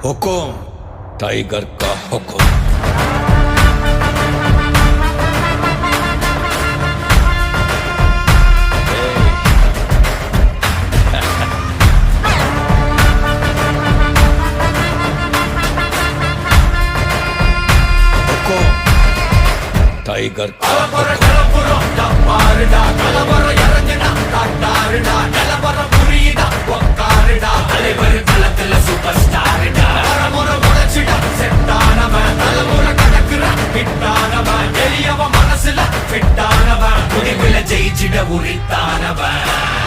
हुकुम tiger का हुकुम। हुकुम tiger का மனசுல ஃபிட்டானவன் முடிவுல ஜெயிச்சிட உரித்தானவன்